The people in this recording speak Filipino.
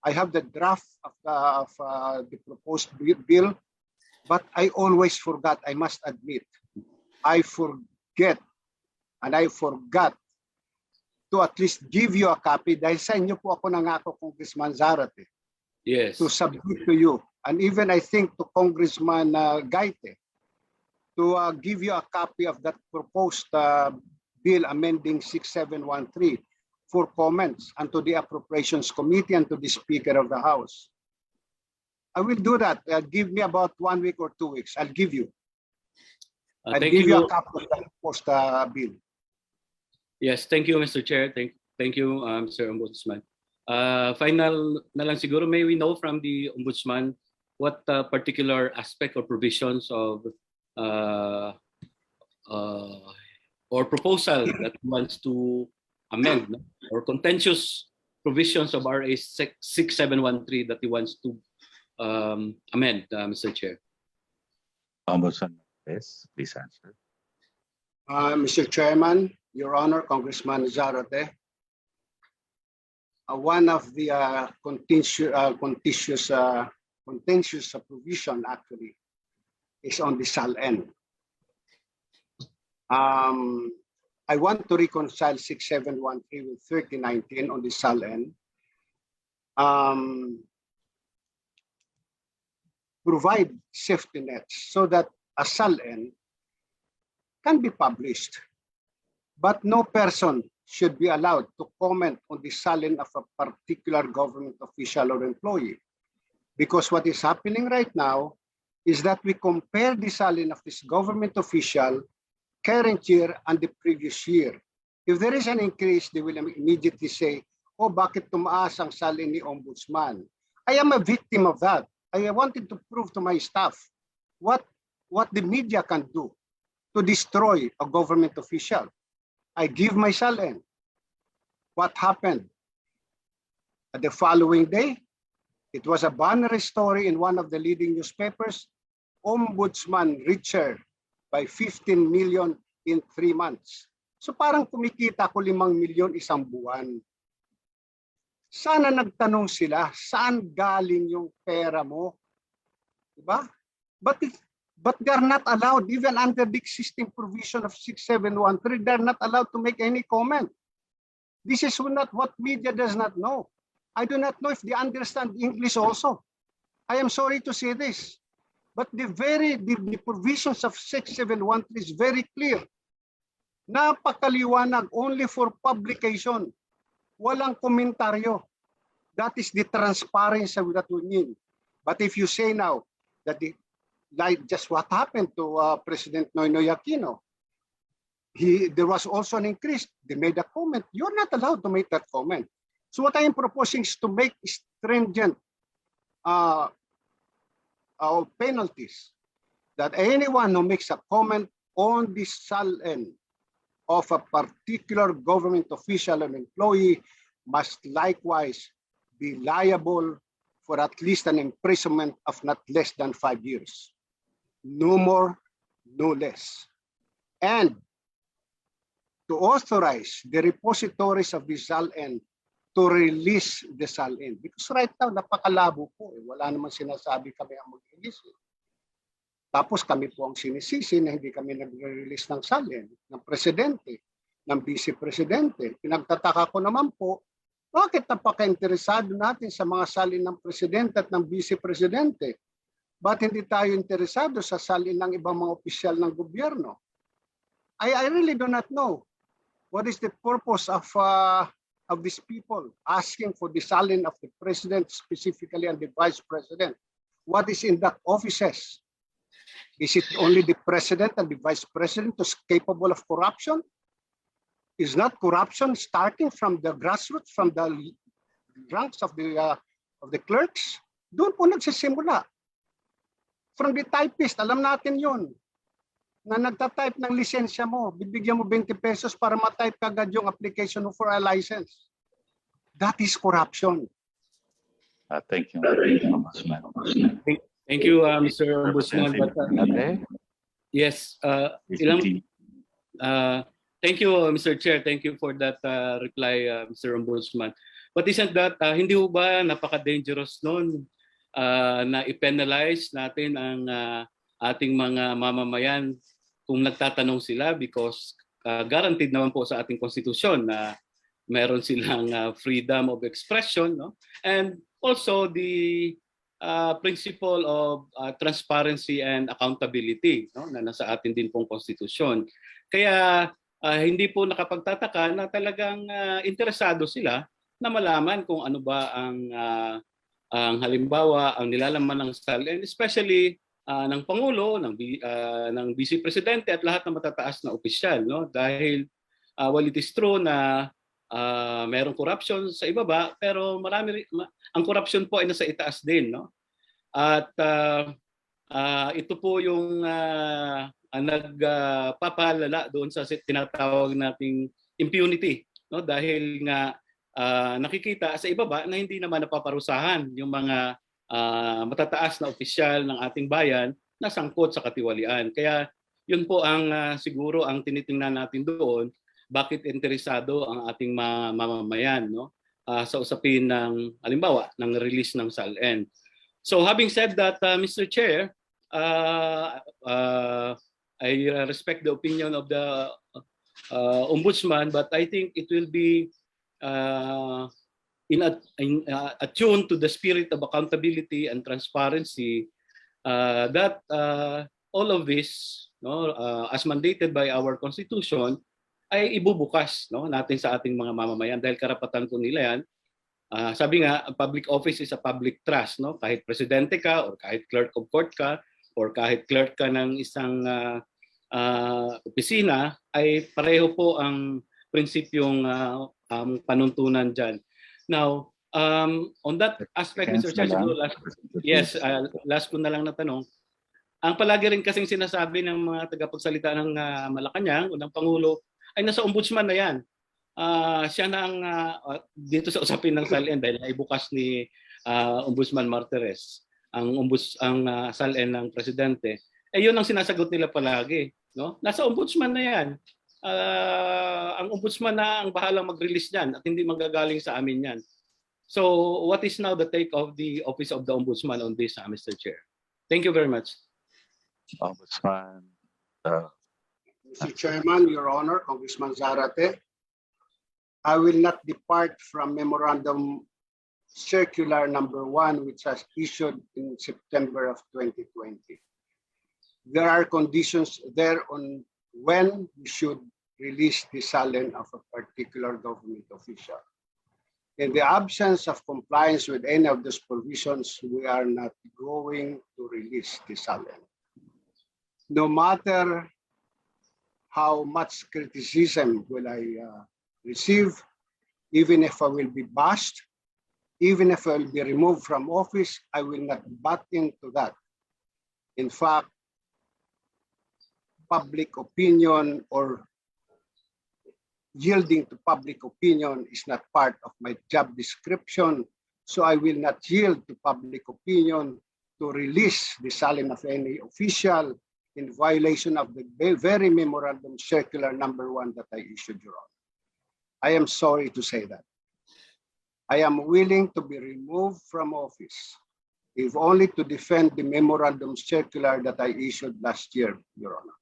I have the draft of the proposed bill, but I always forgot, I must admit. I forget and I forgot to at least give you a copy dahil sa inyo po ako nangako, Congressman Zarate, Yes. to submit to you. And even I think to Congressman Gaite to give you a copy of that proposed bill amending 6713 for comments and to the Appropriations Committee and to the Speaker of the House. I will do that. Give me about 1 week or 2 weeks. I'll give you. I'll give you a copy of that proposed bill. Yes, thank you, Mr. Chair. Thank you, Mr. Ombudsman. Final na lang siguro, may we know from the Ombudsman what particular aspect or provisions of or proposal that wants to amend, no? Or contentious provisions of RA 6713 that he wants to amend, Mr. Chair. Ombudsman Martires, please answer. Mr. Chairman, Your Honor, Congressman Zarate, one of the contentious provision actually is on the SALN. I want to reconcile 6713 with 3019 on the SALN. Provide safety nets so that a SALN can be published, but no person should be allowed to comment on the SALN of a particular government official or employee. Because what is happening right now is that we compare the SALN of this government official current year and the previous year. If there is an increase, they will immediately say, oh, bakit tumaas ang SALN ni Ombudsman? I am a victim of that. I wanted to prove to my staff what the media can do to destroy a government official. I give my SALN. What happened? The following day, it was a banner story in one of the leading newspapers. Ombudsman richer by 15 million in 3 months. So parang kumikita ko 5 milyon isang buwan. Sana nagtanong sila, saan galing yung pera mo? Diba? But they're not allowed, even under the existing provision of 6713, they're not allowed to make any comment. This is not what media does not know. I do not know if they understand English also. I am sorry to say this. But the provisions of 6713 is very clear. Napakaliwanag, only for publication. Walang komentaryo. That is the transparency that we mean. But if you say now that like just what happened to President Noynoy Aquino, there was also an increase. They made a comment. You're not allowed to make that comment. So what I am proposing is to make stringent penalties that anyone who makes a comment on the SALN of a particular government official and employee must likewise be liable for at least an imprisonment of not less than 5 years. No more, no less. And to authorize the repositories of the SALN to release the SALN. Because right now, napakalabo po. Wala naman sinasabi kami ang mag-release. Tapos kami po ang sinisisi na hindi kami nag-release ng SALN, ng presidente, ng vice-presidente. Pinagtataka ko naman po, bakit napaka-interesado natin sa mga SALN ng presidente at ng vice-presidente? Ba't hindi tayo interesado sa SALN ng ibang mga opisyal ng gobyerno? I really do not know what is the purpose of these people asking for the SALN of the president specifically and the vice president. What is in that offices? Is it only the president and the vice president who's capable of corruption? Is not corruption starting from the grassroots, from the ranks of the clerks? Doon po nagsisimula. From the typist, alam natin yun. Na nagtatype ng lisensya mo, bibigyan mo 20 pesos para matype kagad yung application for a license. That is corruption. Thank you, Ombudsman. Thank you, Mr. Ombudsman. Yes, thank you, Mr. Chair. Thank you for that reply, Mr. Ombudsman. But isn't that, hindi ho ba napaka-dangerous nun na i-penalize natin ang ating mga mamamayan kung nagtatanong sila, because guaranteed naman po sa ating konstitusyon na meron silang freedom of expression, no? And also the principle of transparency and accountability, no? Na nasa atin din pong konstitusyon. Kaya hindi po nakapagtataka na talagang interesado sila na malaman kung ano ba ang halimbawa ang nilalaman ng SALN, especially ng Pangulo, ng Vice Presidente at lahat ng matataas na opisyal, no? Dahil while it is true na mayroong corruption sa ibaba, pero ang corruption po ay nasa itaas din, no? At ito po yung nagpapalala doon sa tinatawag nating impunity, no? Dahil nga nakikita sa ibaba na hindi naman napaparusahan yung mga matataas na opisyal ng ating bayan na sangkot sa katiwalian. Kaya yun po ang siguro ang tinitingnan natin doon, bakit interesado ang ating mamamayan, no? Sa usapin ng halimbawa ng release ng SALN. So having said that, Mr. Chair, I respect the opinion of the Ombudsman, but I think it will be attuned to the spirit of accountability and transparency that all of this, no, as mandated by our Constitution, ay ibubukas, no, natin sa ating mga mamamayan dahil karapatan po nila yan. Sabi nga, public office is a public trust, no? Kahit presidente ka or kahit clerk of court ka or kahit clerk ka ng isang opisina, ay pareho po ang prinsipyong panuntunan dyan. Now, on that aspect, Mr. Chair, last ko na lang na tanong. Ang palagi rin kasing sinasabi ng mga tagapagsalita ng Malacanang o ng Pangulo ay nasa ombudsman na yan. Siya na ang dito sa usapin ng SALN dahil naibukas ni Ombudsman Martires ang SALN ng presidente. Yun ang sinasagot nila palagi, no? Nasa ombudsman na yan. Ang ombudsman na ang bahalang mag-release niyan at hindi magagaling sa amin yan. So what is now the take of the Office of the Ombudsman on this, Mr. Chair? Thank you very much. Ombudsman. Mr. Chairman, Your Honor, Congressman Zarate, I will not depart from Memorandum Circular Number 1, which was issued in September of 2020. There are conditions there on when we should release the SALN of a particular government official. In the absence of compliance with any of those provisions, we are not going to release the SALN. No matter how much criticism will I receive, even if I will be bashed, even if I will be removed from office, I will not butt into that. In fact, public opinion or yielding to public opinion is not part of my job description. So I will not yield to public opinion to release the SALN of any official in violation of the very Memorandum Circular Number 1 that I issued, Your Honor. I am sorry to say that. I am willing to be removed from office, if only to defend the Memorandum Circular that I issued last year, Your Honor.